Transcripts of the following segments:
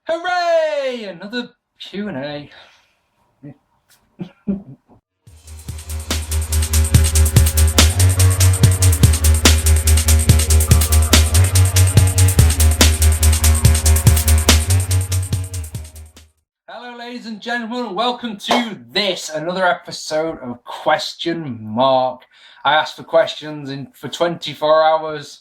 Hooray! Another Q&A. Hello ladies and gentlemen, welcome to another episode of Question Mark. I asked for questions for 24 hours.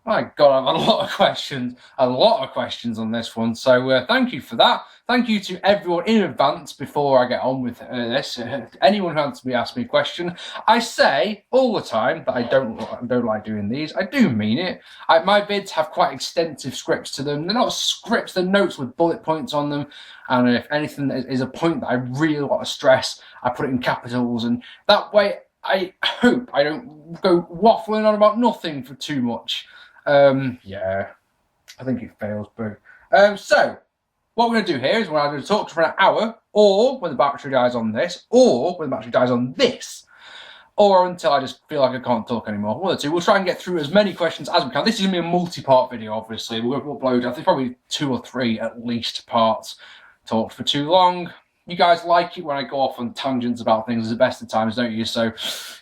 My God, I've had a lot of questions on this one. So thank you for that. Thank you to everyone in advance before I get on with this. Anyone who wants to ask me a question, I say all the time that I don't like doing these. I do mean it. My vids have quite extensive scripts to them. They're not scripts, they're notes with bullet points on them. And if anything is a point that I really want to stress, I put it in capitals. And that way, I hope I don't go waffling on about nothing for too much. Yeah, I think it fails, but so what we're going to do here is we're either going to talk for an hour, or when the battery dies on this, or when the battery dies on this, or until I just feel like I can't talk anymore. One or two. We'll try and get through as many questions as we can. This is going to be a multi-part video, obviously. We'll upload, I think, probably 2 or 3 at least parts. Talked for too long. You guys like it when I go off on tangents about things at the best of times, don't you? So,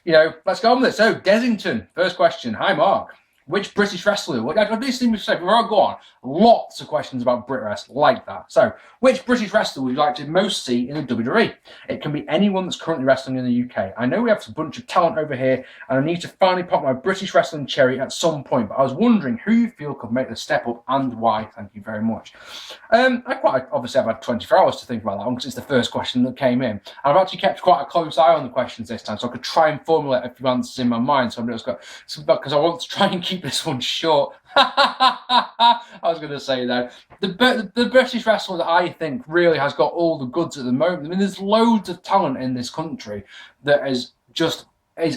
let's go on with it. So, Desington, first question. Hi, Mark. Which British wrestler? I've just seen before I go on. Lots of questions about Brit wrestling like that. So, which British wrestler would you like to most see in the WWE? It can be anyone that's currently wrestling in the UK. I know we have a bunch of talent over here, and I need to finally pop my British wrestling cherry at some point. But I was wondering who you feel could make the step up and why. Thank you very much. Obviously I've had 24 hours to think about that one because it's the first question that came in. And I've actually kept quite a close eye on the questions this time, so I could try and formulate a few answers in my mind. So because I want to try and keep this one short. I was going to say though, the British wrestler that I think really has got all the goods at the moment. I mean, there's loads of talent in this country that is,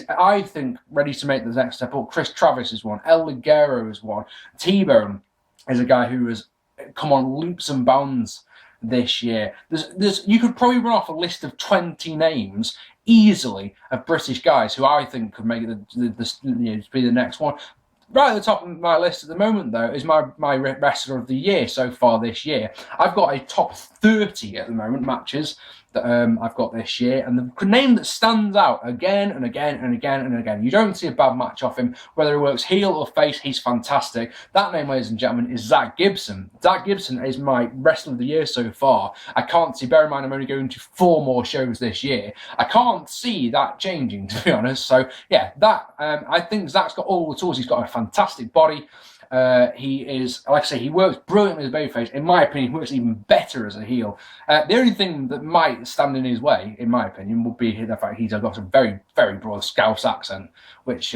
I think, ready to make the next step up. Chris Travis is one. El Guerrero is one. T-Bone is a guy who has come on leaps and bounds this year. You could probably run off a list of 20 names easily of British guys who I think could make be the next one. Right at the top of my list at the moment, though, is my wrestler of the year so far this year. I've got a top 30 at the moment matches that I've got this year, and the name that stands out again and again and again and again, you don't see a bad match off him, whether he works heel or face, he's fantastic. That name, ladies and gentlemen, is Zach Gibson. Zach Gibson is my wrestler of the year so far. I can't see, bear in mind I'm only going to 4 more shows this year, I can't see that changing, to be honest. So yeah, I think Zach's got all the tools. He's got a fantastic body. He is, like I say, he works brilliantly as a babyface. In my opinion, he works even better as a heel. The only thing that might stand in his way, in my opinion, would be the fact he's got a very, very broad Scouse accent, which,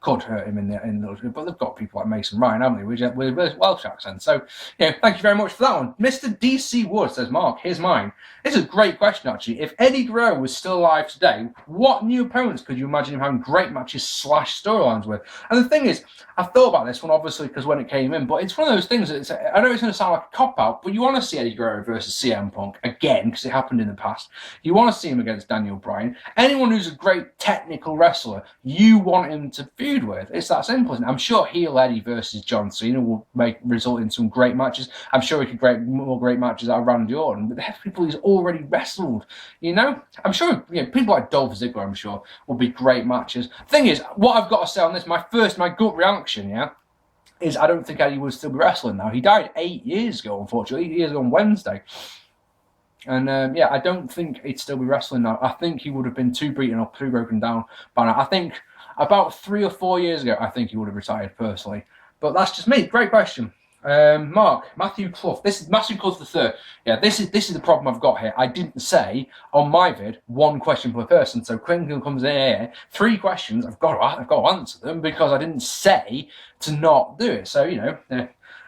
could hurt him in the but they've got people like Mason Ryan, haven't they, with Welsh accents. So, thank you very much for that one. Mr. DC Wood says, Mark, here's mine. This is a great question, actually. If Eddie Guerrero was still alive today, what new opponents could you imagine him having great matches / storylines with? And the thing is, I thought about this one, obviously, because when it came in, but it's one of those things that I know it's going to sound like a cop-out, but you want to see Eddie Guerrero versus CM Punk again, because it happened in the past. You want to see him against Daniel Bryan. Anyone who's a great technical wrestler, you want him to feud with. It's that simple, isn't it? I'm sure heel Eddie versus John Cena will result in some great matches. I'm sure he could create more great matches out of Randy Orton, but the people he's already wrestled, I'm sure people like Dolph Ziggler, I'm sure, will be great matches. Thing is, what I've got to say on this, my gut reaction, is I don't think Eddie would still be wrestling now. He died 8 years ago, unfortunately. 8 years ago on Wednesday. And I don't think he'd still be wrestling now. I think he would have been too beaten up, too broken down by now. I think about 3 or 4 years ago, I think he would have retired personally. But that's just me. Great question. Mark, Matthew Clough. This is Matthew Clough the third. Yeah, this is the problem I've got here. I didn't say on my vid 1 question per person. So Quentin comes in here, 3 questions. I've got to answer them because I didn't say to not do it. So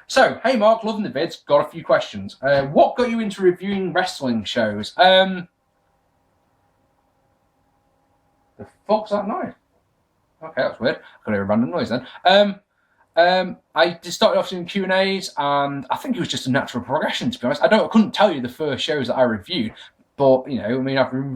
So hey Mark, loving the vids. Got a few questions. What got you into reviewing wrestling shows? The fuck's that noise? Okay, that's weird. I got to hear a random noise then. I just started off doing Q&As, and I think it was just a natural progression, to be honest. I couldn't tell you the first shows that I reviewed. But, you know, I mean, I can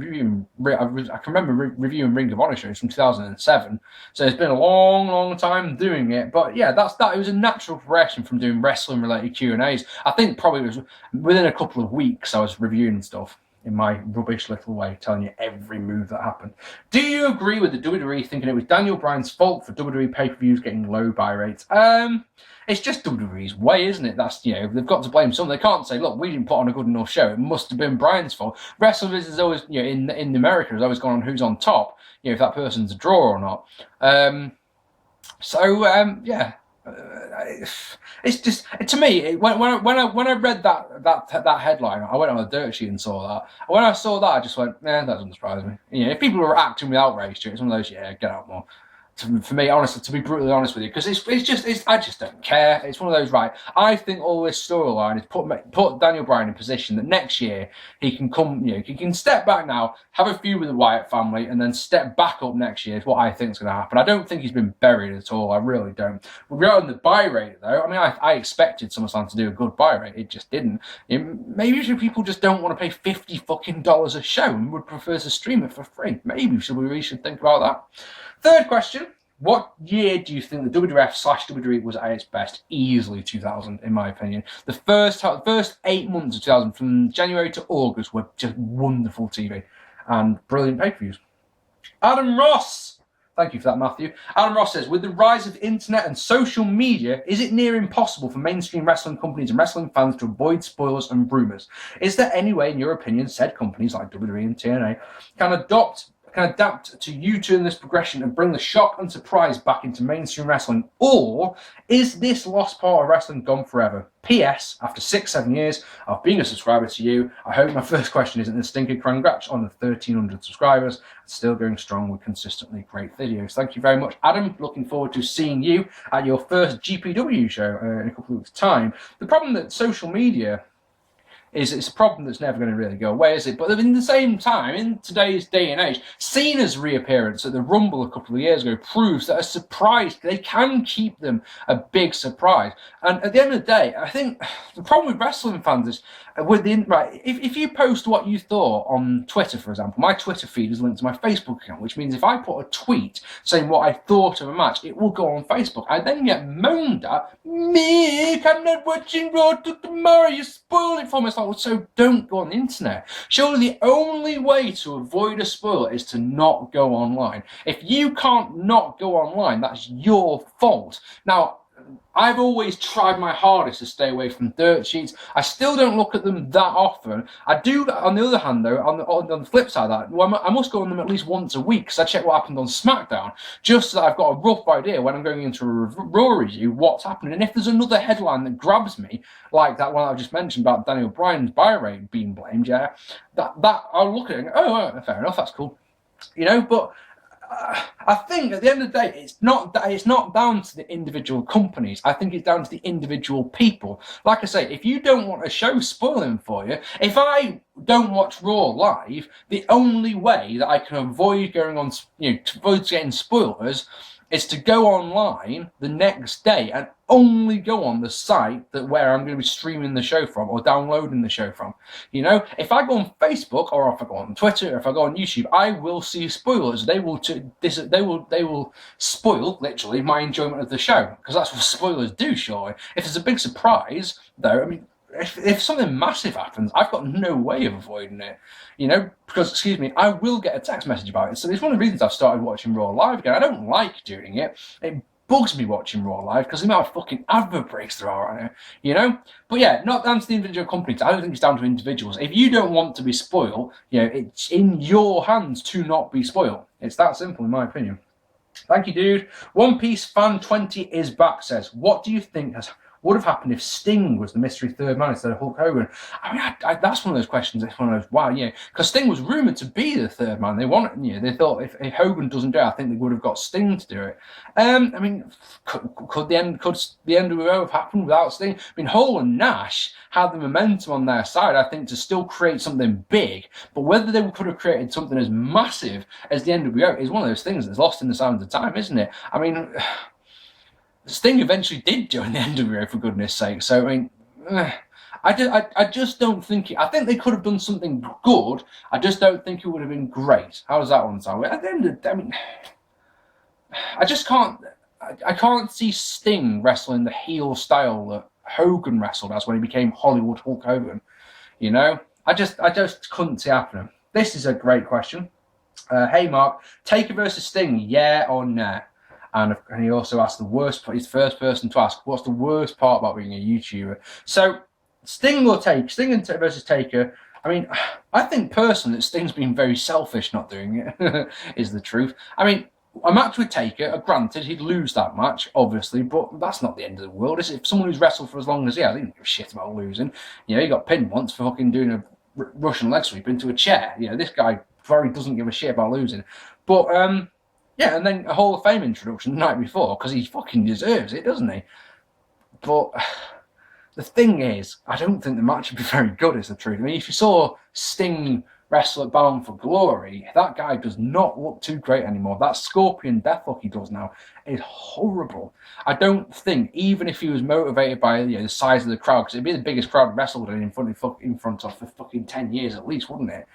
remember reviewing Ring of Honor shows from 2007. So it's been a long, long time doing it. But yeah, it was a natural progression from doing wrestling related Q&As. I think probably it was within a couple of weeks I was reviewing stuff in my rubbish little way, telling you every move that happened. Do you agree with the WWE thinking it was Daniel Bryan's fault for WWE pay-per-views getting low buy rates? It's just WWE's way, isn't it? That's, you know, they've got to blame someone. They can't say, look, we didn't put on a good enough show. It must have been Bryan's fault. WrestleViz is always, you know, in America has always gone on who's on top, you know, if that person's a draw or not. Yeah. It's just, to me, when I read that headline, I went on a dirt sheet and saw that. And when I saw that, I just went, that doesn't surprise me. You know, if people were acting with outrage to it, it's one of those, yeah, get out more. For me, honestly, to be brutally honest with you, because I just don't care. It's one of those, right? I think all this storyline is put Daniel Bryan in position that next year he can come, you know, he can step back now, have a feud with the Wyatt family, and then step back up next year. Is what I think is going to happen. I don't think he's been buried at all. I really don't. Regarding the buy rate, though, I mean, I expected SummerSlam to do a good buy rate. It just didn't. Maybe people just don't want to pay $50 a show and would prefer to stream it for free. Maybe we should think about that. Third question. What year do you think the WWF/WWE was at its best? Easily 2000, in my opinion. The first 8 months of 2000, from January to August, were just wonderful TV and brilliant pay-per-views. Adam Ross. Thank you for that, Matthew. Adam Ross says, with the rise of internet and social media, is it near impossible for mainstream wrestling companies and wrestling fans to avoid spoilers and rumours? Is there any way, in your opinion, said companies like WWE and TNA can adapt to U-turn this progression and bring the shock and surprise back into mainstream wrestling? Or is this lost part of wrestling gone forever? P.S. After 6-7 years of being a subscriber to you, I hope my first question isn't a stinking congrats on the 1,300 subscribers. It's still going strong with consistently great videos. Thank you very much, Adam. Looking forward to seeing you at your first GPW show in a couple of weeks' time. The problem that social media it's a problem that's never going to really go away, is it? But in the same time, in today's day and age, Cena's reappearance at the Rumble a couple of years ago proves that a surprise, they can keep them a big surprise. And at the end of the day, I think the problem with wrestling fans is, if you post what you thought on Twitter, for example, my Twitter feed is linked to my Facebook account, which means if I put a tweet saying what I thought of a match, it will go on Facebook. I then get moaned at, Mick, I'm not watching Raw tomorrow, you spoiled it for me. It's like, well, so don't go on the internet. Surely the only way to avoid a spoiler is to not go online. If you can't not go online, that's your fault. Now, I've always tried my hardest to stay away from dirt sheets. I still don't look at them that often. I do, on the other hand, though, on the flip side of that, I must go on them at least once a week because I check what happened on SmackDown, just so that I've got a rough idea when I'm going into a Raw review what's happening. And if there's another headline that grabs me, like that one I just mentioned about Daniel Bryan's buy rate being blamed, yeah, that I'll look at it and go, oh, fair enough, that's cool. You know, but I think at the end of the day, it's not down to the individual companies. I think it's down to the individual people. Like I say, if you don't want a show spoiling for you, if I don't watch Raw live, the only way that I can avoid going on, to avoid getting spoilers, is to go online the next day and only go on the site where I'm going to be streaming the show from or downloading the show from. You know, if I go on Facebook or if I go on Twitter or if I go on YouTube, I will see spoilers. They will spoil literally my enjoyment of the show, because that's what spoilers do. Surely, if there's a big surprise, though, I mean, if something massive happens, I've got no way of avoiding it, because, I will get a text message about it. So it's one of the reasons I've started watching Raw live again. I don't like doing it. It bugs me watching Raw live because the amount of fucking advert breaks there are right now, But yeah, not down to the individual companies. I don't think it's down to individuals. If you don't want to be spoiled, it's in your hands to not be spoiled. It's that simple, in my opinion. Thank you, dude. One Piece Fan 20 is back says, what do you think would have happened if Sting was the mystery third man instead of Hulk Hogan? I mean, that's one of those questions. It's one of those, wow, because Sting was rumoured to be the third man. They wanted, they thought if Hogan doesn't do it, I think they would have got Sting to do it. I mean, could the NWO have happened without Sting? I mean, Hall and Nash had the momentum on their side, I think, to still create something big. But whether they could have created something as massive as the NWO is one of those things that's lost in the sands of time, isn't it? I mean, Sting eventually did join the NWO, for goodness sake. So, I mean, I just don't think I think they could have done something good. I just don't think it would have been great. How does that one sound? At the end of I mean, I just can't. I can't see Sting wrestling the heel style that Hogan wrestled as when he became Hollywood Hulk Hogan. You know, I just couldn't see happening. This is a great question. Hey Mark, Taker versus Sting, yeah or nah? And he also asked he's the first person to ask, what's the worst part about being a YouTuber? So Sting versus Taker. I mean, I think personally that Sting's been very selfish not doing it, is the truth. I mean, a match with Taker, granted, he'd lose that match, obviously, but that's not the end of the world, is it? If someone who's wrestled for as long as he has, he doesn't give a shit about losing. You know, he got pinned once for fucking doing a Russian leg sweep into a chair. You know, this guy very doesn't give a shit about losing. But, yeah, and then a Hall of Fame introduction the night before, because he fucking deserves it, doesn't he? But the thing is, I don't think the match would be very good, is the truth. I mean, if you saw Sting wrestle at Bound for Glory, that guy does not look too great anymore. That Scorpion Deathlock he does now is horrible. I don't think, even if he was motivated by the size of the crowd, because it'd be the biggest crowd wrestled in front of for fucking 10 years at least, wouldn't it?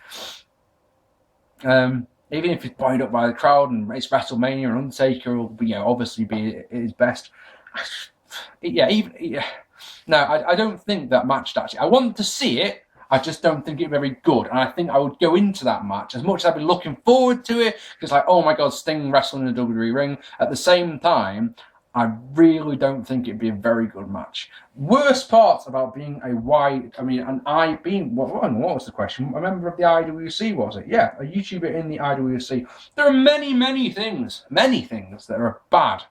Even if he's buoyed up by the crowd and it's WrestleMania and Undertaker will be, obviously be at his best. No, I don't think that match actually. I want to see it. I just don't think it's very good. And I think I would go into that match, as much as I'd be looking forward to it, because like, oh my God, Sting wrestling in a WWE ring. At the same time, I really don't think it'd be a very good match. Worst part about being what was the question? A member of the IWC, was it? Yeah, a YouTuber in the IWC. There are many things that are bad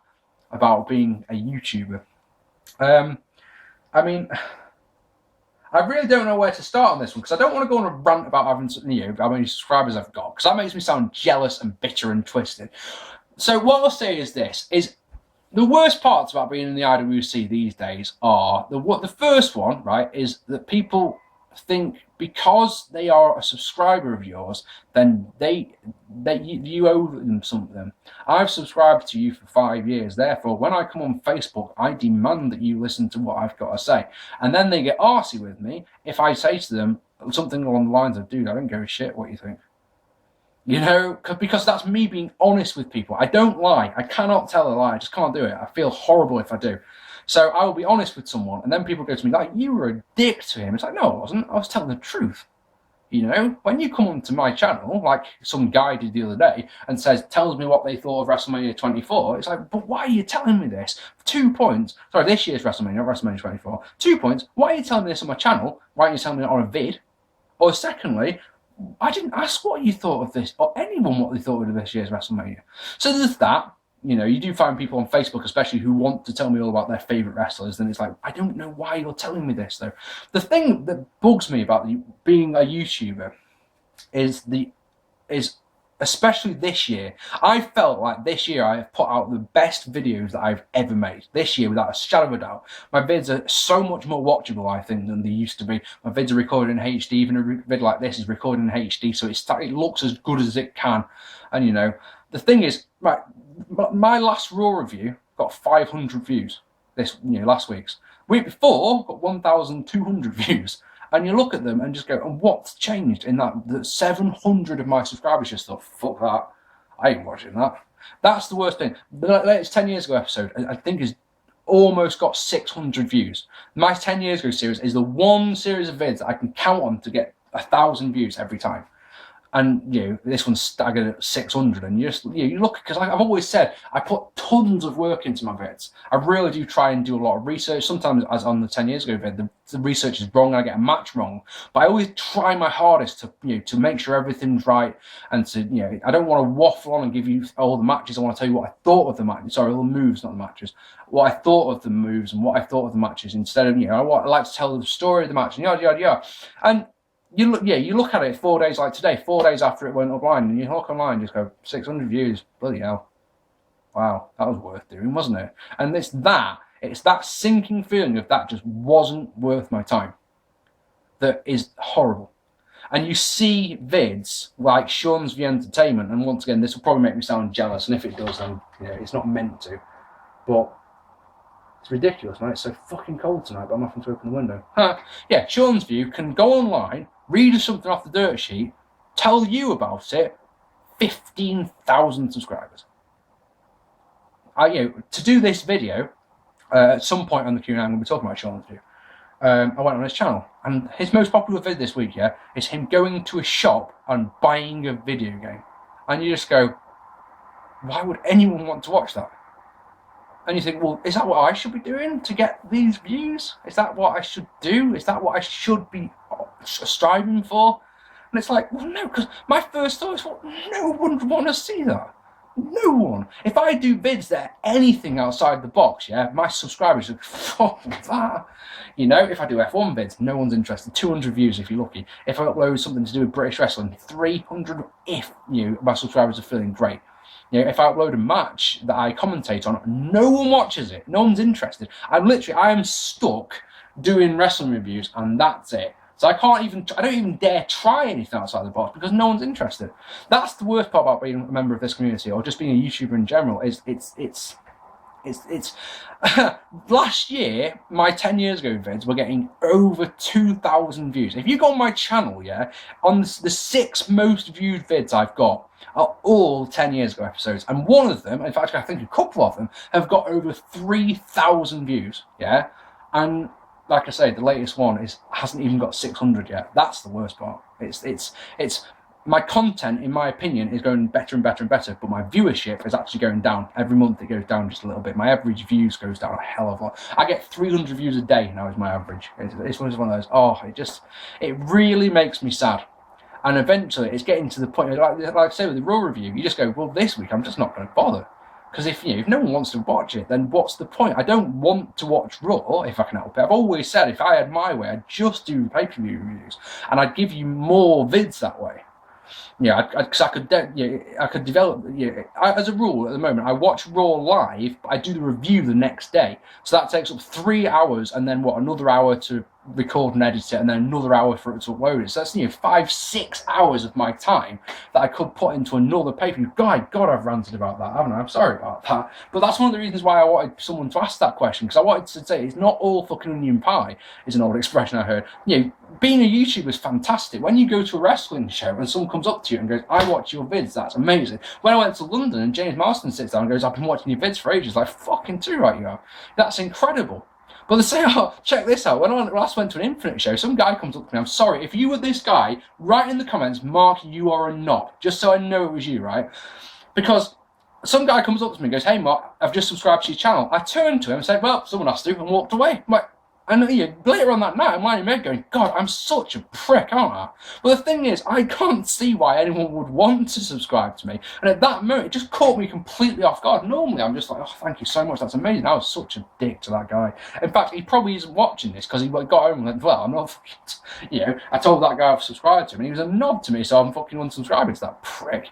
about being a YouTuber. I mean, I really don't know where to start on this one, because I don't want to go on a rant about having, how many subscribers I've got, because that makes me sound jealous and bitter and twisted. So what I'll say is this, is the worst parts about being in the IWC these days are, the first one, right, is that people think because they are a subscriber of yours, then you owe them something. I've subscribed to you for 5 years, therefore when I come on Facebook, I demand that you listen to what I've got to say. And then they get arsey with me if I say to them something along the lines of, dude, I don't give a shit what you think. You know, because that's me being honest with people. I don't lie. I cannot tell a lie. I just can't do it. I feel horrible if I do. So I will be honest with someone, and then people go to me like, you were a dick to him. It's like, no, I wasn't. I was telling the truth. You know, when you come onto my channel, like some guy did the other day, and tells me what they thought of WrestleMania 24, it's like, but why are you telling me this? 2 points. Sorry, this year's WrestleMania, not WrestleMania 24. 2 points. Why are you telling me this on my channel? Why aren't you telling me it on a vid? Or secondly, I didn't ask what you thought of this, or anyone what they thought of this year's WrestleMania. So there's that. You know, you do find people on Facebook, especially, who want to tell me all about their favourite wrestlers, and it's like, I don't know why you're telling me this, though. The thing that bugs me about being a YouTuber is especially this year, I felt like this year I have put out the best videos that I've ever made. This year, without a shadow of a doubt. My vids are so much more watchable, I think, than they used to be. My vids are recorded in HD. Even a vid like this is recorded in HD, so it looks as good as it can. And, you know, the thing is, right, my last Raw review got 500 views. Last week's. Week before, got 1,200 views. And you look at them and just go, and what's changed in that 700 of my subscribers just thought, fuck that, I ain't watching that. That's the worst thing. The latest 10 years ago episode, I think, is almost got 600 views. My 10 years ago series is the one series of vids that I can count on to get 1,000 views every time. And, this one's staggered at 600, and you look, because I've always said, I put tons of work into my vids. I really do try and do a lot of research. Sometimes, as on the 10 years ago vid, the research is wrong and I get a match wrong. But I always try my hardest to make sure everything's right, and to, I don't want to waffle on and give you all the matches. I want to tell you what I thought of the matches. Sorry, all the moves, not the matches. What I thought of the moves and what I thought of the matches, instead of, I like to tell the story of the match, and yada, yada, yada. And you look at it 4 days like today, 4 days after it went online, and you look online and just go, 600 views, bloody hell. Wow, that was worth doing, wasn't it? And it's that sinking feeling of that just wasn't worth my time that is horrible. And you see vids like Sean's The Entertainment, and once again, this will probably make me sound jealous, and if it does, then it's not meant to. But It's ridiculous, man. It's so fucking cold tonight, but I'm having to open the window. Yeah, Sean's View can go online, read something off the dirt sheet, tell you about it. 15,000 subscribers. To do this video, at some point on the Q&A, I'm going to be talking about Sean's View. I went on his channel, and his most popular vid this week, is him going to a shop and buying a video game. And you just go, why would anyone want to watch that? And you think, well, is that what I should be doing to get these views? Is that what I should do? Is that what I should be striving for? And it's like, well, no, because my first thought is, well, no one would want to see that. No one. If I do vids that are anything outside the box, my subscribers are, fuck that. If I do F1 vids, no one's interested. 200 views if you're lucky. If I upload something to do with British wrestling, 300 if my subscribers are feeling great. If I upload a match that I commentate on, no one watches it. No one's interested. I am stuck doing wrestling reviews, and that's it. So I don't even dare try anything outside the box because no one's interested. That's the worst part about being a member of this community, or just being a YouTuber in general. It's last year, my 10 years ago vids were getting over 2,000 views. If you go on my channel, on the 6 most viewed vids I've got are all 10 years ago episodes, and one of them, in fact I think a couple of them, have got over 3,000 views, and like I say, the latest one hasn't even got 600 yet. That's the worst part. It's my content, in my opinion, is going better and better and better, but my viewership is actually going down. Every month it goes down just a little bit. My average views goes down a hell of a lot. I get 300 views a day now is my average. It's one of those, it really makes me sad. And eventually it's getting to the point, like I say with the Raw review, you just go, well, this week I'm just not going to bother. Because if no one wants to watch it, then what's the point? I don't want to watch Raw if I can help it. I've always said if I had my way, I'd just do pay-per-view reviews, and I'd give you more vids that way. Because I could develop. As a rule, at the moment, I watch Raw live, but I do the review the next day. So that takes up 3 hours, and then another hour to record and edit it, and then another hour for it to upload it. So that's 5-6 hours of my time that I could put into another paper. God, I've ranted about that, haven't I? I'm sorry about that, but that's one of the reasons why I wanted someone to ask that question, because I wanted to say it's not all fucking onion pie, is an old expression I heard. Being a YouTuber is fantastic. When you go to a wrestling show and someone comes up to you and goes, I watch your vids, that's amazing. When I went to London and James Marston sits down and goes, I've been watching your vids for ages, like, fucking too right you have. That's incredible. But they say, check this out. When I last went to an Infinite show, some guy comes up to me, I'm sorry, if you were this guy, write in the comments, Mark, you are a knob, just so I know it was you, right? Because some guy comes up to me and goes, hey Mark, I've just subscribed to your channel. I turned to him and said, well, someone has to, and walked away. I'm like, and later on that night, I'm lying in bed going, God, I'm such a prick, aren't I? But the thing is, I can't see why anyone would want to subscribe to me. And at that moment, it just caught me completely off guard. Normally, I'm just like, oh, thank you so much, that's amazing. I was such a dick to that guy. In fact, he probably isn't watching this because he got home and went, well, I'm not fucking, I told that guy I've subscribed to him, and he was a knob to me, so I'm fucking unsubscribing to that prick,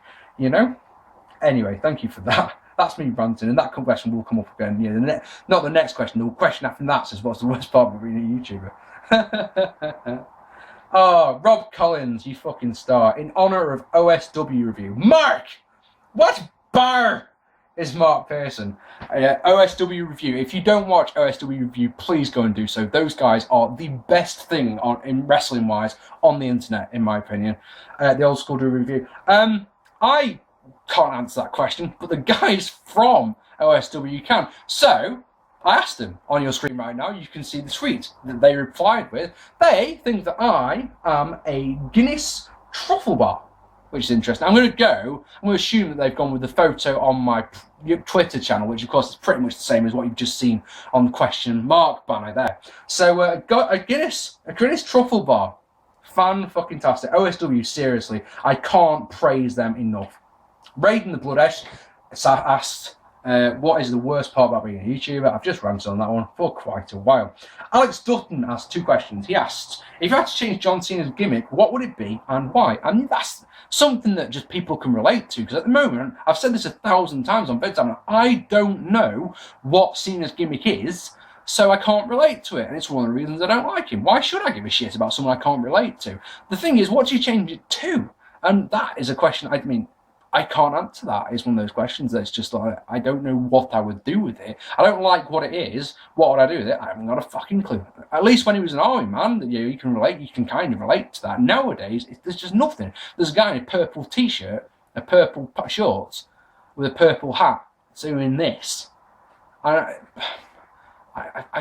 Anyway, thank you for that. That's me ranting, and that question will come up again. Not the next question. The question after that says, "What's the worst part of being a YouTuber?" Rob Collins, you fucking star! In honor of OSW review, Marc. What bar is Marc Pearson? OSW review. If you don't watch OSW review, please go and do so. Those guys are the best thing in wrestling wise on the internet, in my opinion. The old school review. I can't answer that question, but the guys from OSW can. So I asked them on your screen right now. You can see the tweet that they replied with. They think that I am a Guinness truffle bar, which is interesting. I'm going to assume that they've gone with the photo on my Twitter channel, which of course is pretty much the same as what you've just seen on the question mark banner there. So got a Guinness truffle bar. Fan-fucking-tastic. OSW, seriously, I can't praise them enough. Raiden the Blood Edge asked, what is the worst part about being a YouTuber? I've just ranted on that one for quite a while. Alex Dutton asked 2 questions. He asked, if you had to change John Cena's gimmick, what would it be and why? And that's something that just people can relate to, because at the moment, I've said this 1,000 times on VidTime, I don't know what Cena's gimmick is, so I can't relate to it, and it's one of the reasons I don't like him. Why should I give a shit about someone I can't relate to? The thing is, what do you change it to? And that is a question, I can't answer that. It's one of those questions that's just like, I don't know what I would do with it. I don't like what it is. What would I do with it? I haven't got a fucking clue. At least when he was an army man, you can relate. You can kind of relate to that. Nowadays, there's just nothing. There's a guy in a purple t-shirt, a purple shorts, with a purple hat doing this. I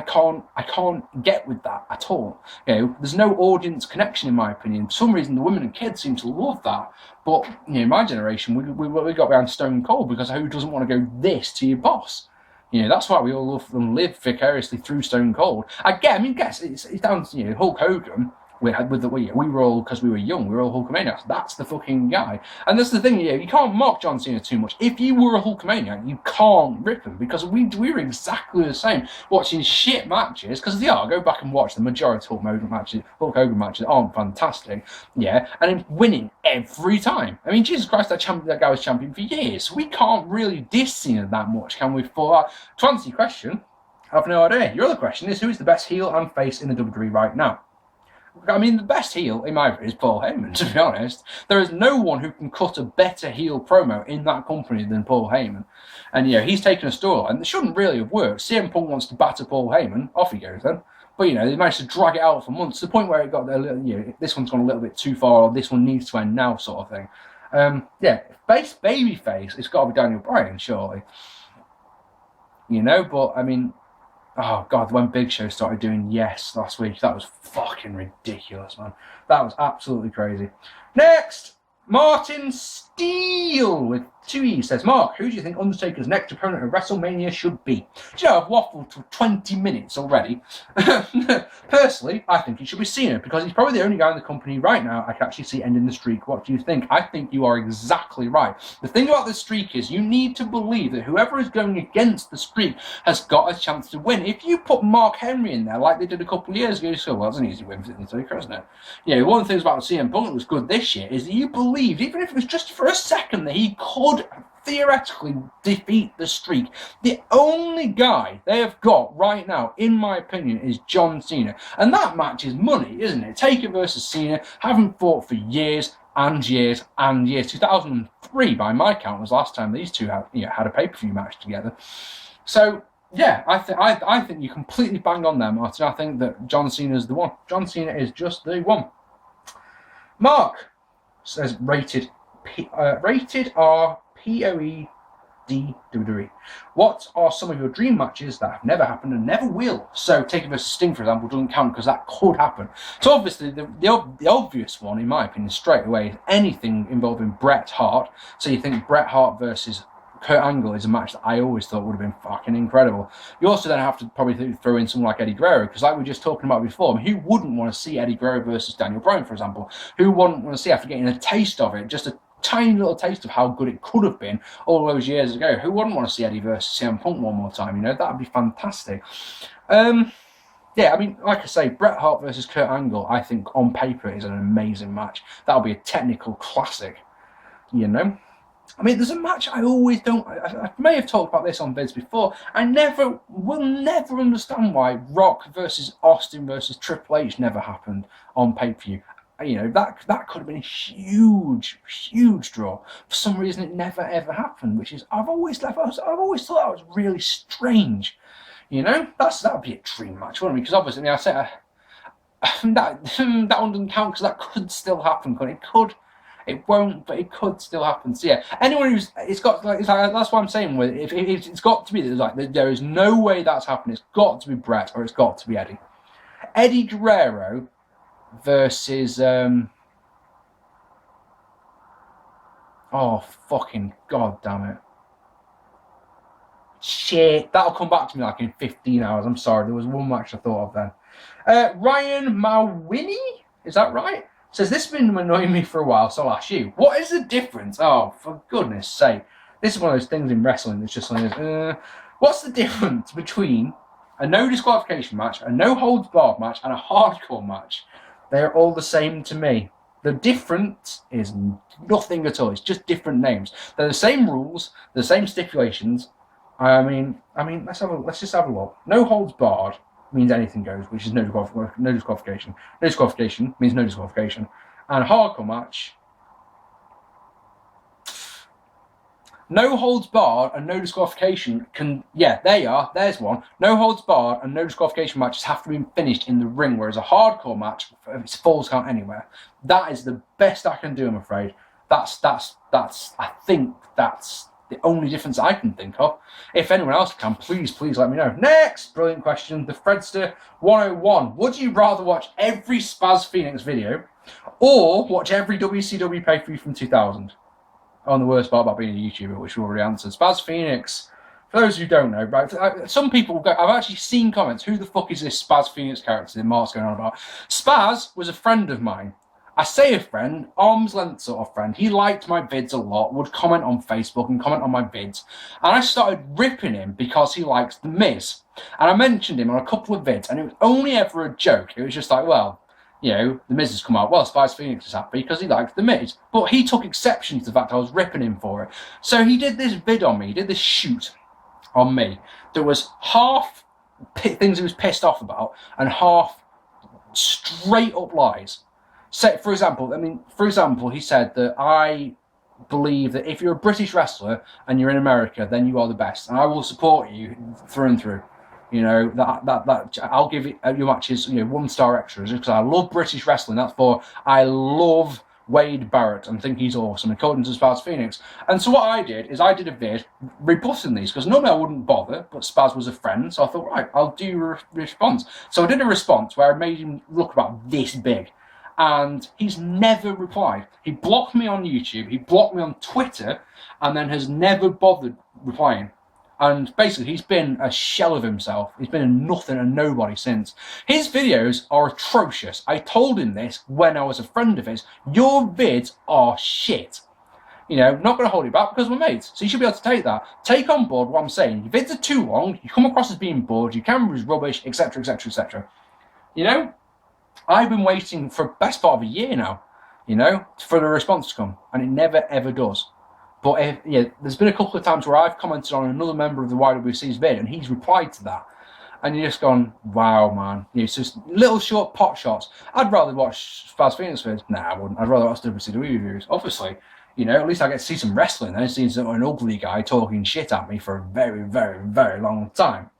can't get with that at all. There's no audience connection in my opinion. For some reason, the women and kids seem to love that. But my generation, we got behind Stone Cold because who doesn't want to go this to your boss? That's why we all love and live vicariously through Stone Cold. Guess it's down to Hulk Hogan. We were all, because we were young, we were all Hulkamaniacs. That's the fucking guy. And that's the thing, you can't mock John Cena too much. If you were a Hulkamaniac, you can't rip him, because we were exactly the same, watching shit matches, because go back and watch the majority of Hulk Hogan matches aren't fantastic, and him winning every time. Jesus Christ, that guy was champion for years. So we can't really diss Cena that much, can we? To answer your question, I have no idea. Your other question is, who is the best heel and face in the WWE right now? The best heel, in my view, is Paul Heyman, to be honest. There is no one who can cut a better heel promo in that company than Paul Heyman. And, he's taken a storyline that shouldn't really have worked. CM Punk wants to batter Paul Heyman. Off he goes then. But, they managed to drag it out for months to the point where it got this one's gone a little bit too far, or this one needs to end now, sort of thing. Babyface, it's got to be Daniel Bryan, surely. But, oh God, when Big Show started doing Yes last week, that was fucking ridiculous, man. That was absolutely crazy. Next, Martin Steele with 2 E's says, Mark, who do you think Undertaker's next opponent at WrestleMania should be? Do I've waffled for 20 minutes already. Personally, I think it should be Cena, because he's probably the only guy in the company right now I can actually see ending the streak. What do you think? I think you are exactly right. The thing about the streak is you need to believe that whoever is going against the streak has got a chance to win. If you put Mark Henry in there like they did a couple of years ago, so well, it's an easy win for the Undertaker, isn't it? One of the things about CM Punk that was good this year is that you believed, even if it was just for a second, that he could theoretically defeat the streak. The only guy they have got right now, in my opinion, is John Cena. And that match is money, isn't it? Taker versus Cena, haven't fought for years and years and years. 2003, by my count, was the last time these two had a pay-per-view match together. So, I think you completely bang on there, Martin. I think that John Cena is the one. John Cena is just the one. Mark says rated R POED WWE. What are some of your dream matches that have never happened and never will? So, Taker vs Sting, for example, doesn't count because that could happen. So, obviously, the obvious one, in my opinion, straight away, is anything involving Bret Hart. So, you think Bret Hart versus Kurt Angle is a match that I always thought would have been fucking incredible. You also then have to probably throw in someone like Eddie Guerrero, because like we were just talking about before, who wouldn't want to see Eddie Guerrero versus Daniel Bryan, for example? Who wouldn't want to see, after getting a taste of it, just a tiny little taste of how good it could have been all those years ago? Who wouldn't want to see Eddie versus CM Punk one more time? That would be fantastic. Like I say, Bret Hart versus Kurt Angle, I think on paper is an amazing match. That'll be a technical classic, there's a match I always don't... I may have talked about this on vids before. I will never understand why Rock versus Austin versus Triple H never happened on pay-per-view. That could have been a huge, huge draw. For some reason, it never ever happened, which is I've always thought that was really strange. That would be a dream match, wouldn't it? Because obviously, I said that one doesn't count because that could still happen. It won't, but it could still happen. So anyone who's that's what I'm saying. With if it's got to be there is no way that's happened. It's got to be Bret or it's got to be Eddie. Eddie Guerrero versus oh fucking god damn it. Shit, that'll come back to me like in 15 hours. I'm sorry, there was one match I thought of then. Ryan Mawini, is that right? Says, this has been annoying me for a while, so I'll ask you. What is the difference? Oh, for goodness sake. This is one of those things in wrestling that's just like, what's the difference between a no disqualification match, a no holds barred match, and a hardcore match? They're all the same to me. The difference is nothing at all. It's just different names. They're the same rules, the same stipulations. Let's just have a look. No holds barred means anything goes, which is no disqualification. No disqualification means no disqualification. And a hardcore match, No holds barred and no disqualification can, yeah, there you are, there's one. No holds barred and no disqualification matches have to be finished in the ring, whereas a hardcore match, it's falls count anywhere. That is the best I can do, I'm afraid. I think that's the only difference I can think of. If anyone else can, please let me know. Next, brilliant question, the Fredster 101. Would you rather watch every Spaz Phoenix video or watch every WCW pay-per-view from 2000? On the worst part about being a YouTuber, which we already answered. Spaz Phoenix, for those who don't know, right? Some people go, I've actually seen comments, who the fuck is this Spaz Phoenix character that Mark's going on about? Spaz was a friend of mine. I say a friend, arm's length sort of friend. He liked my vids a lot, would comment on Facebook and comment on my vids. And I started ripping him because he likes The Miz. And I mentioned him on a couple of vids, and it was only ever a joke. It was just like, well, you know, The Miz has come out. Well, Spaz Phoenix is happy because he likes The Miz. But he took exception to the fact I was ripping him for it. So he did this vid on me, he did this shoot on me that was half things he was pissed off about and half straight up lies. So, for example, he said that I believe that if you're a British wrestler and you're in America, then you are the best. And I will support you through and through. You know, that I'll give it your matches, you know, 1-star extras because I love British wrestling. That's for I love Wade Barrett and think he's awesome, according to Spaz Phoenix. And so what I did is I did a vid rebutting these because normally I wouldn't bother, but Spaz was a friend, so I thought, right, I'll do a response. So I did a response where I made him look about this big. And he's never replied. He blocked me on YouTube, he blocked me on Twitter, and then has never bothered replying. And basically, he's been a shell of himself. He's been a nothing and nobody since. His videos are atrocious. I told him this when I was a friend of his. Your vids are shit. You know, not going to hold you back because we're mates. So you should be able to take that. Take on board what I'm saying. Your vids are too long, you come across as being bored, your camera is rubbish, etc, etc, etc. You know? I've been waiting for the best part of a year now, you know, for the response to come, and it never ever does. But there's been a couple of times where I've commented on another member of the YWC's vid, and he's replied to that, and you're just gone, wow, man. You know, it's just little short pot shots. I'd rather watch Spaz Phoenix vids. Nah, I wouldn't. I'd rather watch WCW reviews. Obviously, you know, at least I get to see some wrestling than seeing an ugly guy talking shit at me for a very, very, very long time.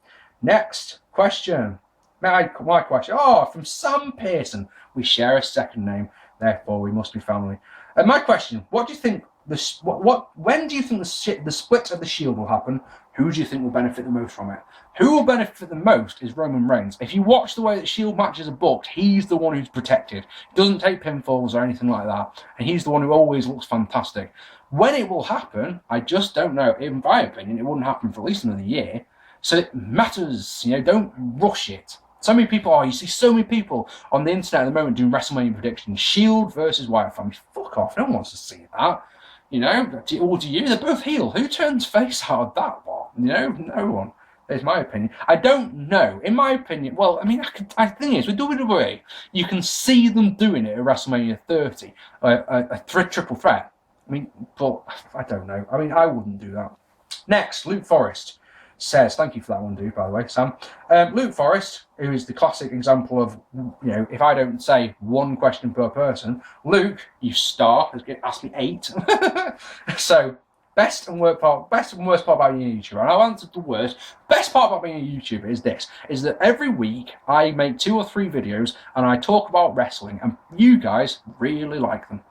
Next question. My question. Oh, from Sam Pearson. We share a second name, therefore we must be family. And my question: what do you think? When do you think the split of the Shield will happen? Who do you think will benefit the most from it? Who will benefit the most is Roman Reigns. If you watch the way that Shield matches are booked, he's the one who's protected. He doesn't take pinfalls or anything like that, and he's the one who always looks fantastic. When it will happen, I just don't know. In my opinion, it wouldn't happen for at least another year. So it matters. You know, don't rush it. So many people you see so many people on the internet at the moment doing WrestleMania predictions. Shield versus Wyatt family. Fuck off. No one wants to see that. You know, or do you? They're both heel. Who turns face out of that lot? You know, no one. There's my opinion. I don't know. In my opinion, well, I mean, I think it's with WWE, you can see them doing it at WrestleMania 30, a triple threat. I mean, but I don't know. I mean, I wouldn't do that. Next, Luke Forrest says, thank you for that one, dude, by the way, Sam. Luke Forrest, who is the classic example of, you know, if I don't say one question per person, Luke, you star, has asked me 8. So, best and worst part about being a YouTuber, and I'll answer the worst. Best part about being a YouTuber is this, is that every week I make 2 or 3 videos and I talk about wrestling, and you guys really like them.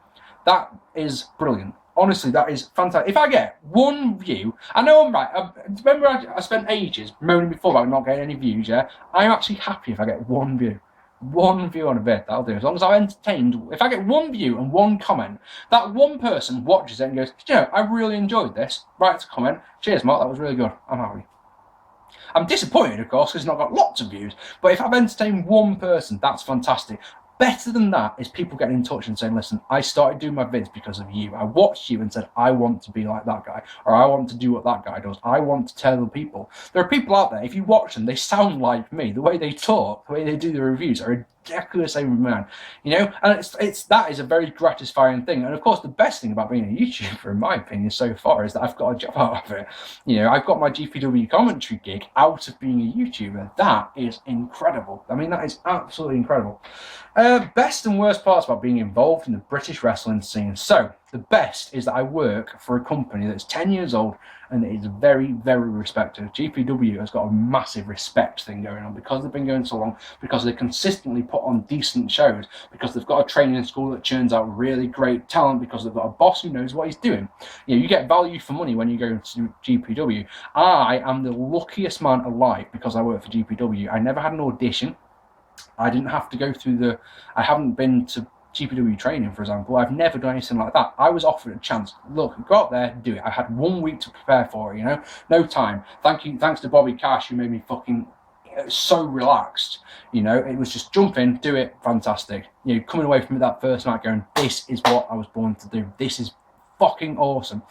That is brilliant. Honestly, that is fantastic. If I get 1 view, I know I'm right. Remember, I spent ages moaning before about not getting any views, yeah? I'm actually happy if I get 1 view. 1 view on a vid, that'll do. As long as I'm entertained. If I get 1 view and 1 comment, that one person watches it and goes, you know, I really enjoyed this. Writes a comment. Cheers, Mark, that was really good. I'm happy. I'm disappointed, of course, because it's not got lots of views. But if I've entertained 1 person, that's fantastic. Better than that is people getting in touch and saying, listen, I started doing my vids because of you. I watched you and said, I want to be like that guy, or I want to do what that guy does. I want to tell the people. There are people out there, if you watch them, they sound like me. The way they talk, the way they do the reviews are exactly the same man. You know, and that is a very gratifying thing. And of course, the best thing about being a YouTuber, in my opinion, so far, is that I've got a job out of it. You know, I've got my GPW commentary gig out of being a YouTuber. That is incredible. I mean, that is absolutely incredible. Best and worst parts about being involved in the British wrestling scene. So, The best is that I work for a company that's 10 years old and it is very, very respected. GPW has got a massive respect thing going on because they've been going so long, because they consistently put on decent shows, because they've got a training school that churns out really great talent, because they've got a boss who knows what he's doing. You get value for money when you go to GPW. I am the luckiest man alive because I work for GPW. I never had an audition. I didn't have to go through I haven't been to GPW training, for example. I've never done anything like that. I was offered a chance. Look, go out there, do it. I had 1 week to prepare for it, no time. Thanks to Bobby Cash, who made me fucking so relaxed. It was just jump in, do it, fantastic. Coming away from that first night going, this is what I was born to do. This is fucking awesome.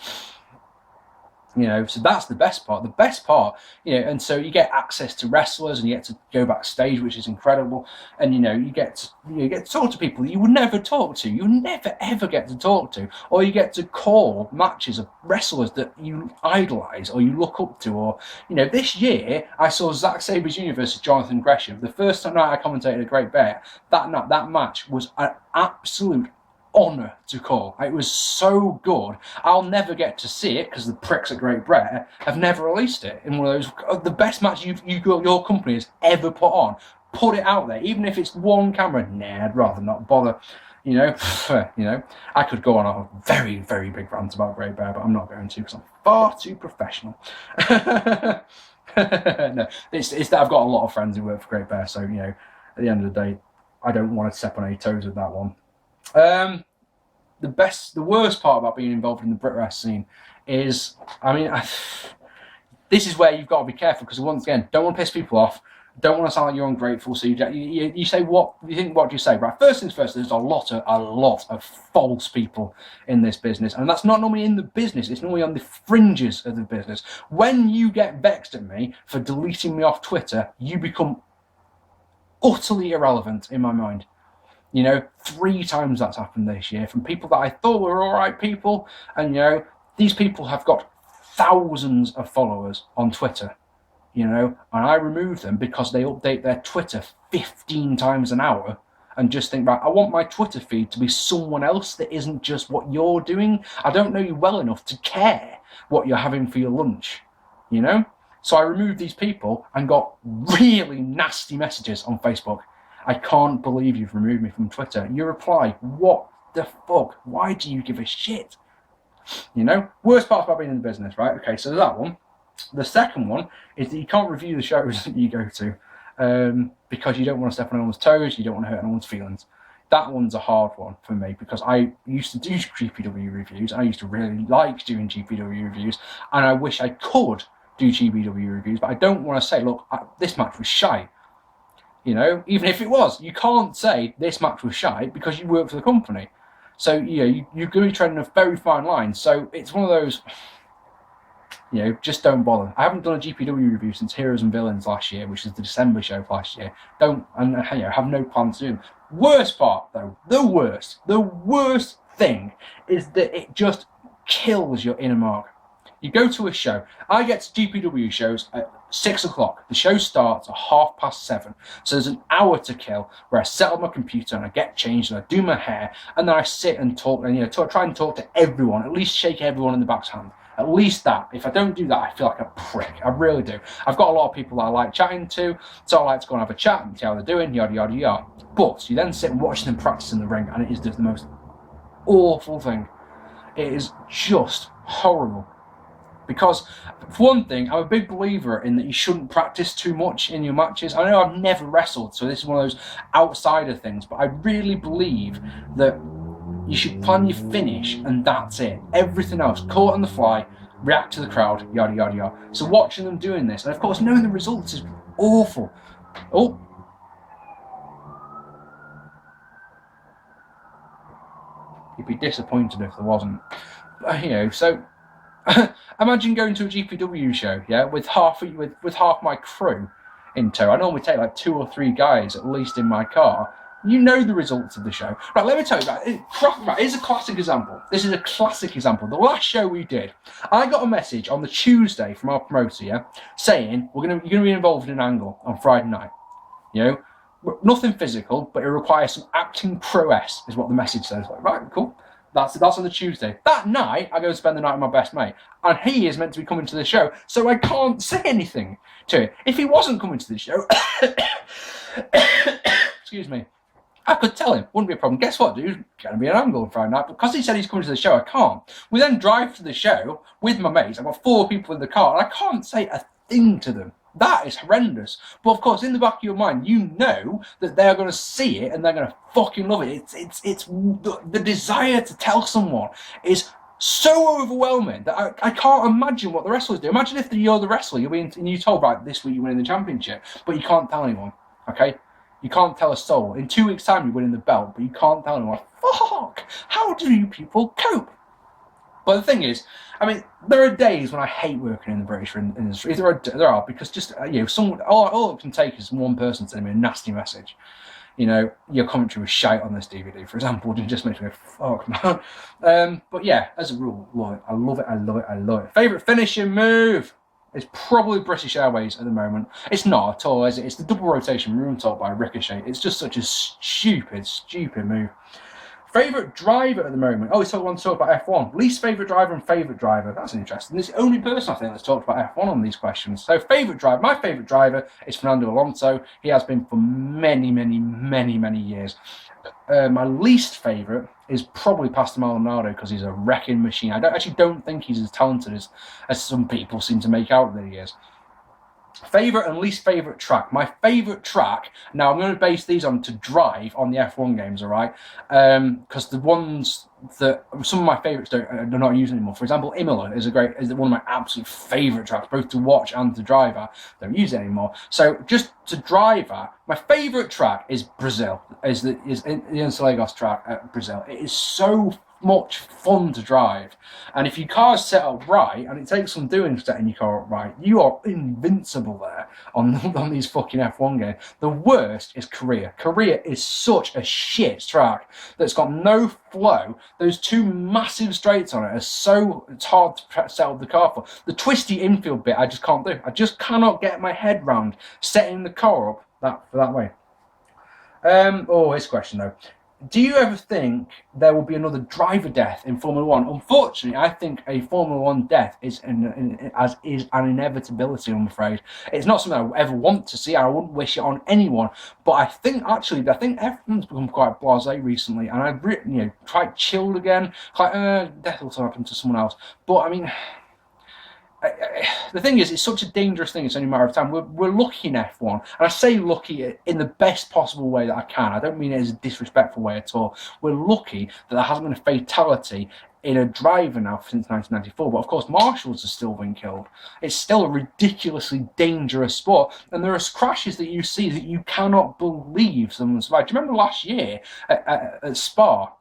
So that's the best part. And so you get access to wrestlers and you get to go backstage, which is incredible. And you get to talk to people you would never talk to. You never ever get to talk to, or you get to call matches of wrestlers that you idolize or you look up to. Or this year I saw Zack Sabre Jr. versus Jonathan Gresham. The first night I commentated at Great Bear, that match was an absolute honour to call. It was so good. I'll never get to see it because the pricks at Great Brett have never released it in one of those the best match your company has ever put on. Put it out there, even if it's one camera. Nah, I'd rather not bother. I could go on a very, very big rant about Great Bear, but I'm not going to because I'm far too professional. No, it's that I've got a lot of friends who work for Great Bear, so at the end of the day, I don't want to step on any toes with that one. The worst part about being involved in the Brit Wrest scene is, this is where you've got to be careful because once again, don't want to piss people off, don't want to sound like you're ungrateful. So you say what you think. What do you say? Right. First things first. There's a lot of false people in this business, and that's not normally in the business. It's normally on the fringes of the business. When you get vexed at me for deleting me off Twitter, you become utterly irrelevant in my mind. 3 times that's happened this year from people that I thought were all right people, and these people have got thousands of followers on Twitter, and I remove them because they update their Twitter 15 times an hour and just think, right, I want my Twitter feed to be someone else that isn't just what you're doing. I don't know you well enough to care what you're having for your lunch, So I removed these people and got really nasty messages on Facebook. I can't believe you've removed me from Twitter. You reply, what the fuck? Why do you give a shit? Worst part about being in the business, right? Okay, so that one. The second one is that you can't review the shows that you go to because you don't want to step on anyone's toes, you don't want to hurt anyone's feelings. That one's a hard one for me because I used to do GPW reviews. I used to really like doing GPW reviews, and I wish I could do GPW reviews, but I don't want to say, look, this match was shite. Even if it was, you can't say this match was shite because you work for the company. So, you're going to be treading a very fine line. So it's one of those, just don't bother. I haven't done a GPW review since Heroes and Villains last year, which is the December show last year. Have no plans to do. Worst part, though, the worst thing is that it just kills your inner Mark. You go to a show. I get to GPW shows at 6 o'clock. The show starts at 7:30. So there's an hour to kill where I set up my computer and I get changed and I do my hair and then I sit and talk and try and talk to everyone, at least shake everyone in the back's hand. At least that. If I don't do that, I feel like a prick. I really do. I've got a lot of people that I like chatting to, so I like to go and have a chat and see how they're doing, yada, yada, yada. But you then sit and watch them practice in the ring and it is just the most awful thing. It is just horrible. Because, for one thing, I'm a big believer in that you shouldn't practice too much in your matches. I know I've never wrestled, so this is one of those outsider things, but I really believe that you should plan your finish and that's it. Everything else, call it on the fly, react to the crowd, yada, yada, yada. So watching them doing this, and of course knowing the results is awful. Oh. You'd be disappointed if there wasn't. So... Imagine going to a GPW show, with half my crew in tow. I normally take like 2 or 3 guys at least in my car. You know the results of the show. Right, let me tell you, here's a classic example. This is a classic example. The last show we did, I got a message on the Tuesday from our promoter, saying you're going to be involved in an angle on Friday night. Nothing physical, but it requires some acting prowess, is what the message says. Like, right, cool. That's on the Tuesday. That night, I go and spend the night with my best mate. And he is meant to be coming to the show, so I can't say anything to him. If he wasn't coming to the show, excuse me, I could tell him, wouldn't be a problem. Guess what, dude? Going to be an angle on Friday night. Because he said he's coming to the show, I can't. We then drive to the show with my mates. I've got 4 people in the car, and I can't say a thing to them. That is horrendous. But of course, in the back of your mind, you know that they're going to see it and they're going to fucking love it. It's the desire to tell someone is so overwhelming that I can't imagine what the wrestlers do. Imagine if you're the wrestler, you're told, right, this week you're winning the championship, but you can't tell anyone, okay? You can't tell a soul. In 2 weeks' time, you're winning the belt, but you can't tell anyone. Fuck! How do you people cope? But the thing is, I mean, there are days when I hate working in the British industry. There are because just all it can take is one person sending me a nasty message. You know, your commentary was shite on this DVD, for example, and it just makes me go, fuck, man. But yeah, as a rule, love it. I love it. I love it. I love it. Favourite finishing move? It's probably British Airways at the moment. It's not at all, is it? It's the double rotation room top by Ricochet. It's just such a stupid move. Favourite driver at the moment? Oh, we want to talk about F1. Least favourite driver and favourite driver. That's interesting. It's the only person I think that's talked about F1 on these questions. So favourite driver. My favourite driver is Fernando Alonso. He has been for many years. My least favourite is probably Pastor Maldonado because he's a wrecking machine. I actually don't think he's as talented as some people seem to make out that he is. Favourite and least favourite track. My favourite track, now I'm going to base these on to drive on the F1 games, alright? Because the ones that, some of my favourites they're not used anymore. For example, Imola is one of my absolute favourite tracks, both to watch and to drive at. Don't use it anymore. So just to drive at, my favourite track is Brazil, is the Interlagos track at Brazil. It is so much fun to drive, and if your car's set up right, and it takes some doing setting your car up right, you are invincible there on these fucking F1 games. The worst is Korea. Korea is such a shit track that's got no flow. Those 2 massive straights on it it's hard to set up the car for. The twisty infield bit I just can't do. I just cannot get my head round setting the car up that way. Here's a question though. Do you ever think there will be another driver death in Formula One? Unfortunately, I think a Formula One death is an inevitability, I'm afraid. It's not something I would ever want to see. I wouldn't wish it on anyone. But I think F1's become quite blasé recently, and I've quite chilled again. Death will happen to someone else. But I mean, the thing is, it's such a dangerous thing. It's only a matter of time. We're lucky in F1, and I say lucky in the best possible way that I can. I don't mean it as a disrespectful way at all. We're lucky that there hasn't been a fatality in a driver now since 1994. But of course, marshals have still been killed. It's still a ridiculously dangerous sport, and there are crashes that you see that you cannot believe someone survived. Do you remember last year at Spa,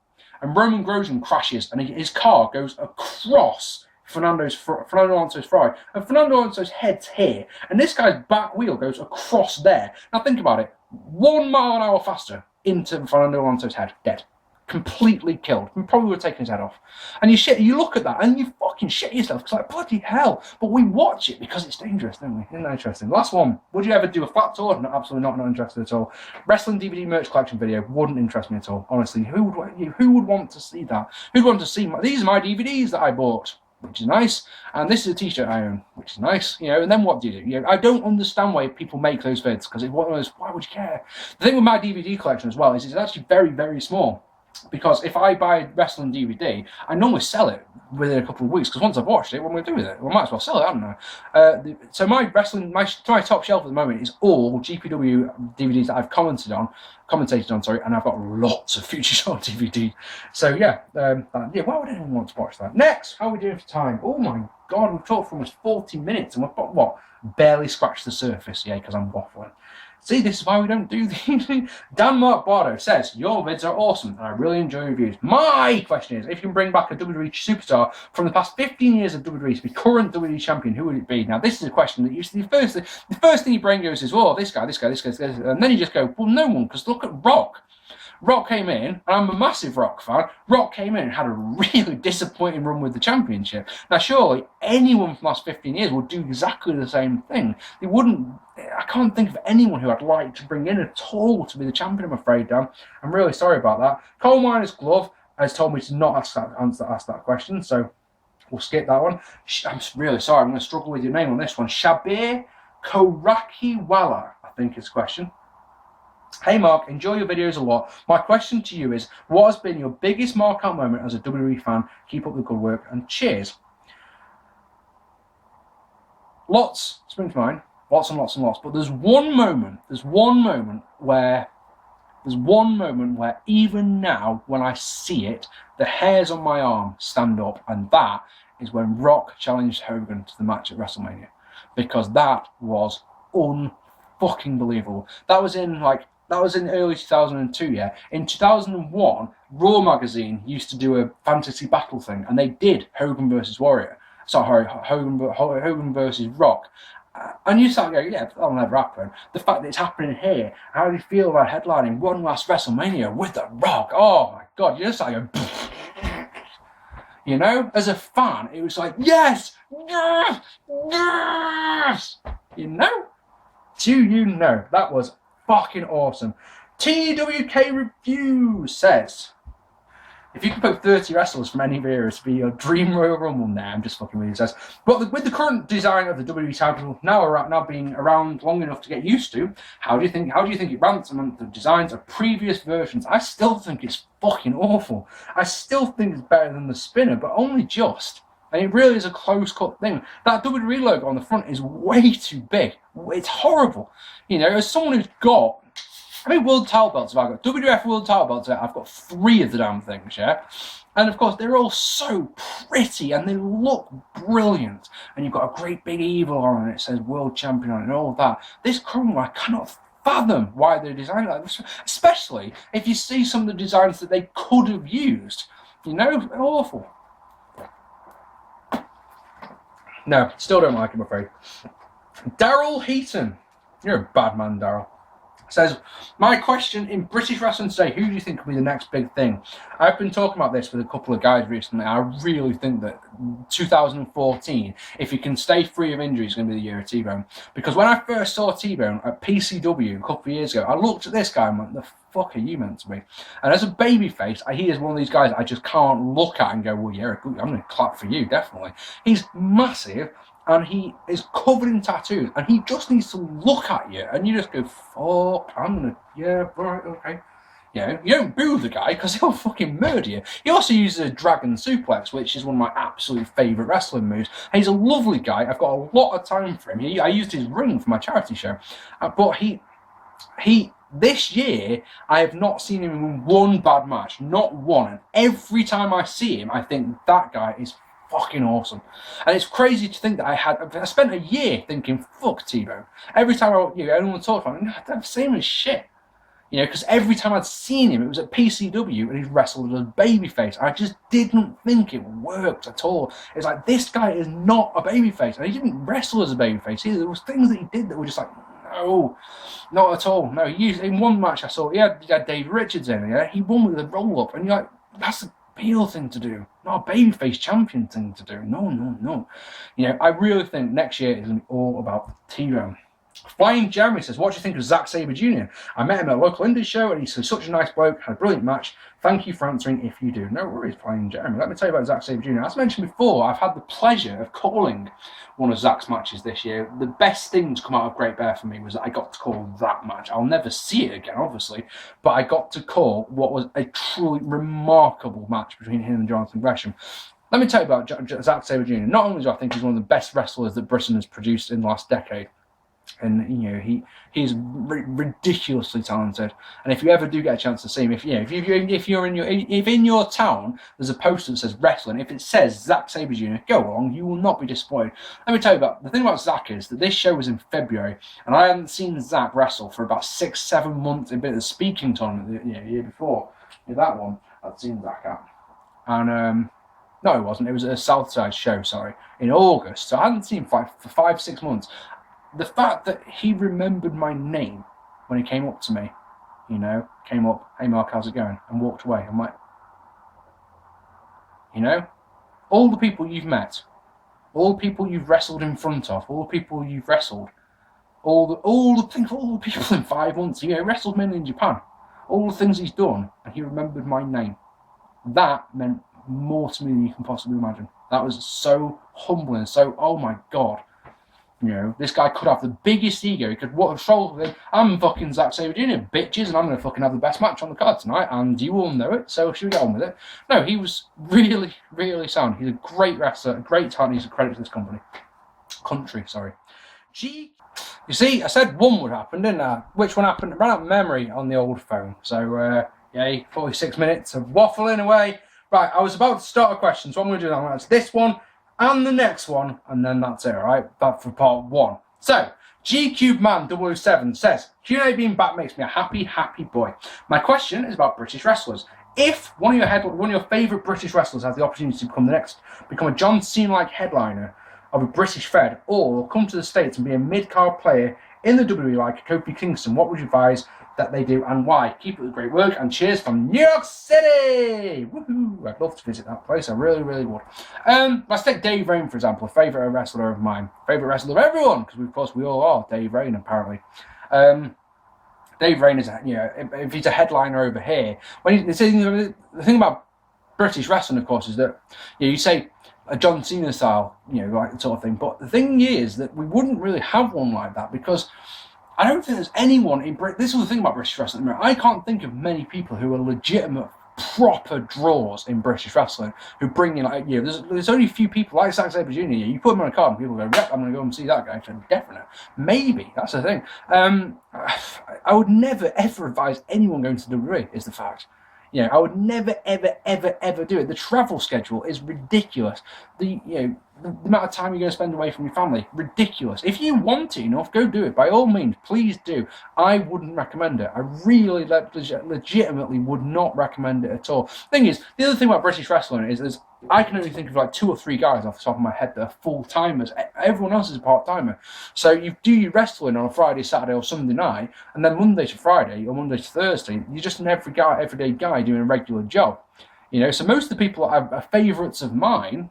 and Roman Grosjean crashes, and his car goes across Fernando Alonso's Ferrari, and Fernando Alonso's head's here, and this guy's back wheel goes across there. Now think about it, 1 mile an hour faster into Fernando Alonso's head, dead, completely killed. We probably would have taken his head off. And you look at that and you fucking shit yourself. It's like, bloody hell. But we watch it because it's dangerous, don't we? Isn't that interesting? Last one. Would you ever do a flat tour? No, absolutely not interested at all. Wrestling DVD merch collection video wouldn't interest me at all. Honestly, who would want to see that? Who'd want to see these are my DVDs that I bought, which is nice, and this is a t-shirt I own, which is nice, and then what do you do? I don't understand why people make those vids, because why would you care? The thing with my DVD collection as well is it's actually very, very small, because if I buy a wrestling DVD, I normally sell it within a couple of weeks, because once I've watched it, what am I going to do with it? Well, I might as well sell it, haven't I? So my top shelf at the moment is all GPW DVDs that I've commentated on, and I've got lots of Future Show DVD. So why would anyone want to watch that? Next, how are we doing for time? Oh my God, we've talked for almost 40 minutes, and we've got, barely scratched the surface, because I'm waffling. See, this is why we don't do these. Dan Mark Bardo says, your vids are awesome, and I really enjoy reviews. My question is, if you can bring back a WWE superstar from the past 15 years of WWE to be current WWE champion, who would it be? Now, this is a question that usually the first thing your brain goes is, this guy, and then you just go, well, no one, because look at Rock. Rock came in, and I'm a massive Rock fan. Rock came in and had a really disappointing run with the championship. Now, surely anyone from the last 15 years would do exactly the same thing. They wouldn't. I can't think of anyone who I'd like to bring in at all to be the champion, I'm afraid, Dan. I'm really sorry about that. Coal Miner's Glove. has told me to not ask that question, so we'll skip that one. I'm really sorry, I'm going to struggle with your name on this one. Shabir Korakiwala, I think is the question. Hey Mark, enjoy your videos a lot. My question to you is, what has been your biggest mark-out moment as a WWE fan? Keep up the good work and cheers. Lots spring to mind, lots and lots and lots. But there's one moment where even now, when I see it, the hairs on my arm stand up, and that is when Rock challenged Hogan to the match at WrestleMania, because that was unfucking believable. That was in early 2002, yeah. In 2001, Raw magazine used to do a fantasy battle thing, and they did Hogan versus Warrior. Sorry, Hogan versus Rock. And you start going, yeah, that'll never happen. The fact that it's happening here, how do you feel about headlining one last WrestleMania with The Rock? Oh my God, you just like go, you know? As a fan, it was like, yes, yes, yes, you know? That was fucking awesome. TWK Review says, if you could put 30 wrestlers from any era to be your dream Royal Rumble, nah, I'm just fucking with you, says. But with the current design of the WWE title now being around long enough to get used to, how do you think it ranks among the designs of previous versions? I still think it's fucking awful. I still think it's better than the spinner, but only just. And it really is a close-cut thing. That WWE logo on the front is way too big. It's horrible. You know, as someone who's got, how many world title belts have I got? WWF world title belts, I've got 3 of the damn things, yeah? And of course, they're all so pretty and they look brilliant. And you've got a great big evil on it, it says world champion on it and all of that. This current one, I cannot fathom why they designed it like this, especially if you see some of the designs that they could have used. You know, awful. No, still don't like him, I'm afraid. Daryl Heaton. You're a bad man, Daryl. Says, my question in British wrestling today, who do you think will be the next big thing? I've been talking about this with a couple of guys recently. I really think that 2014, if he can stay free of injury, is going to be the year of T-Bone. Because when I first saw T-Bone at PCW a couple of years ago, I looked at this guy and went, the fuck are you meant to be? And as a babyface, he is one of these guys I just can't look at and go, well, yeah, I'm going to clap for you, definitely. He's massive. And he is covered in tattoos, and he just needs to look at you, and you just go, fuck, yeah, right, okay. You know, you don't boo the guy, because he'll fucking murder you. He also uses a dragon suplex, which is one of my absolute favourite wrestling moves. And he's a lovely guy. I've got a lot of time for him. I used his ring for my charity show. But this year, I have not seen him in one bad match. Not one. And every time I see him, I think that guy is fucking awesome. And it's crazy to think that I spent a year thinking, fuck T-Bone. Every time anyone talked about him, I'd have seen him as shit. You know, because every time I'd seen him, it was at PCW and he wrestled as a babyface. I just didn't think it worked at all. It's like, this guy is not a babyface. And he didn't wrestle as a babyface either. There was things that he did that were just like, no, not at all. No, in one match I saw, he had Dave Richards in, yeah? He won with a roll-up. And you're like, that's a heel thing to do, not a babyface champion thing to do. No. You know, I really think next year is going to be all about T-Bone. Flying Jeremy says, what do you think of Zack Sabre Jr.? I met him at a local indie show and he's such a nice bloke, had a brilliant match. Thank you for answering if you do. No worries, Flying Jeremy. Let me tell you about Zack Sabre Jr. As mentioned before, I've had the pleasure of calling one of Zack's matches this year. The best thing to come out of Great Bear for me was that I got to call that match. I'll never see it again, obviously, but I got to call what was a truly remarkable match between him and Jonathan Gresham. Let me tell you about Zack Sabre Jr. Not only do I think he's one of the best wrestlers that Britain has produced in the last decade, and you know he's ridiculously talented. And if you ever do get a chance to see him, if in your town there's a poster that says wrestling, if it says Zack Sabre Jr., go along. You will not be disappointed. Let me tell you about the thing about Zack is that this show was in February, and I hadn't seen Zack wrestle for about 6-7 months. A bit of the speaking tournament the year before. That one I'd seen Zack at, and no, it wasn't. It was a Southside show. Sorry, in August. So I hadn't seen him for 5-6 months. The fact that he remembered my name when he came up to me, you know, came up, hey Mark, how's it going? And walked away. I'm like, you know, all the people you've met, all the people you've wrestled in front of, all the people you've wrestled, all the people in 5 months, you know, he wrestled mainly in Japan, all the things he's done, and he remembered my name. that meant more to me than you can possibly imagine. That was so humbling, so, oh my God. You know, this guy could have the biggest ego. He could control him. I'm fucking Zack Sabre Jr., bitches, and I'm going to fucking have the best match on the card tonight, and you all know it, so should we get on with it? No, he was really, really sound. He's a great wrestler, a great talent. He's a credit to this country. You see, I said one would happen, didn't I? Which one happened? I ran out of memory on the old phone. So, yay, 46 minutes of waffling away. Right, I was about to start a question, so I'm going to do that. That's this one and the next one, and then that's it, alright? That for part one. So, GCubeman007 says, Q&A being back makes me a happy, happy boy. My question is about British wrestlers. If one of your favourite British wrestlers has the opportunity to become a John Cena-like headliner of a British Fed, or come to the States and be a mid-card player in the WWE like Kofi Kingston, what would you advise that they do and why? Keep up the great work and cheers from New York City! Woohoo! I'd love to visit that place, I really, really would. Let's take Dave Rain, for example, a favourite wrestler of mine. Favourite wrestler of everyone, because of course we all are Dave Rain, apparently. Dave Rain is, if he's a headliner over here, the thing about British wrestling, of course, is that you say a John Cena style, like the sort of thing. But the thing is that we wouldn't really have one like that because I don't think there's anyone in Britain. This is the thing about British wrestling. I can't think of many people who are legitimate, proper draws in British wrestling who bring in, there's only a few people like Zack Sabre Jr. You put them on a card and people go, yep, I'm going to go and see that guy. So definite. Maybe. That's the thing. I would never, ever advise anyone going to WWE, is the fact. I would never, ever, ever, ever do it. The travel schedule is ridiculous. The amount of time you're going to spend away from your family, ridiculous. If you want to, go do it. By all means, please do. I wouldn't recommend it. I really, legitimately would not recommend it at all. Thing is, the other thing about British wrestling is I can only think of like 2 or 3 guys off the top of my head that are full-timers. Everyone else is a part-timer. So you do your wrestling on a Friday, Saturday or Sunday night, and then Monday to Friday or Monday to Thursday, you're just an everyday guy doing a regular job. So most of the people that are favourites of mine,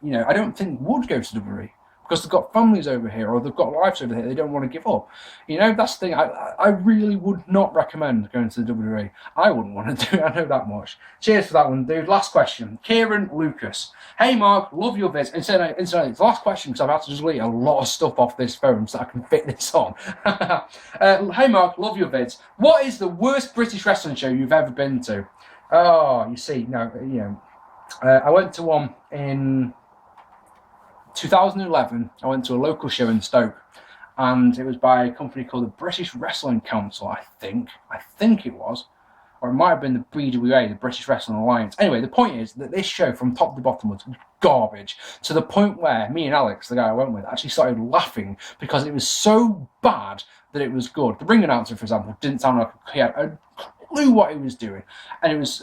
I don't think would go to WWE because they've got families over here or they've got lives over here they don't want to give up. That's the thing. I really would not recommend going to the WWE. I wouldn't want to do it, I know that much. Cheers for that one, dude. Last question. Kieran Lucas. Hey, Mark, love your vids. Incidentally, it's the last question because I've had to just delete a lot of stuff off this phone so I can fit this on. Hey, Mark, love your vids. What is the worst British wrestling show you've ever been to? Oh, you see, I went to one in 2011. I went to a local show in Stoke, and it was by a company called the British Wrestling Council, I think it was, or it might have been the BWA, the British Wrestling Alliance. Anyway, the point is that this show from top to bottom was garbage, to the point where me and Alex, the guy I went with, actually started laughing because it was so bad that it was good. The ring announcer, for example, didn't sound like he had a clue what he was doing, and it was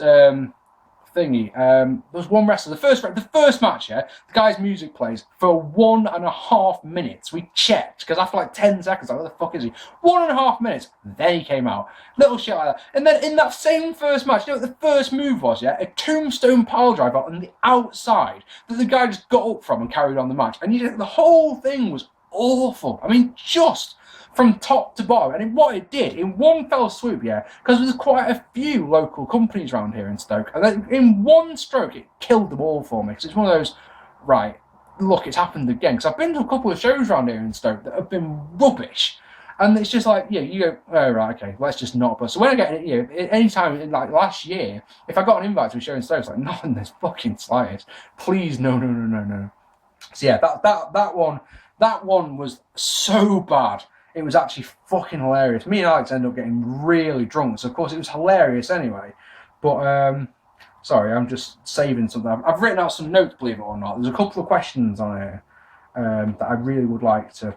there was one wrestler, the first match, the guy's music plays for 1.5 minutes. We checked, because after like 10 seconds, like, what the fuck is he? 1.5 minutes, then he came out. Little shit like that. And then in that same first match, what the first move was, a tombstone pile driver on the outside that the guy just got up from and carried on the match. And the whole thing was awful. I mean, just from top to bottom, and what it did in one fell swoop, because there's quite a few local companies around here in Stoke, and then in one stroke it killed them all for me. Because it's one of those, right, look, it's happened again. Because I've been to a couple of shows around here in Stoke that have been rubbish, and it's just like, you go, oh right, okay, let's just not. But so when I get, any time in like last year, if I got an invite to a show in Stoke, it's like, not in this fucking slightest. Please, no. So that one was so bad. It was actually fucking hilarious. Me and Alex ended up getting really drunk, so of course it was hilarious anyway. But, sorry, I'm just saving something. I've written out some notes, believe it or not. There's a couple of questions on here that I really would like to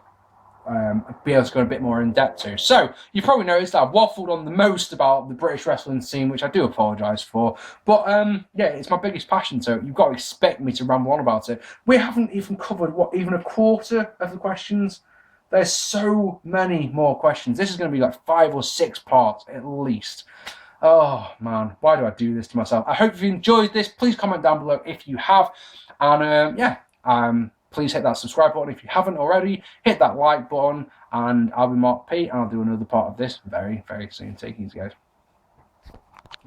be able to go a bit more in depth to. So, you probably noticed that I've waffled on the most about the British wrestling scene, which I do apologise for. But, it's my biggest passion, so you've got to expect me to ramble on about it. We haven't even covered, even a quarter of the questions. There's so many more questions. This is going to be like 5 or 6 parts at least. Oh, man. Why do I do this to myself? I hope you enjoyed this. Please comment down below if you have. And, please hit that subscribe button if you haven't already. Hit that like button. And I'll be Mark P. And I'll do another part of this very, very soon. Take it easy, guys.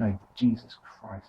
Oh, Jesus Christ.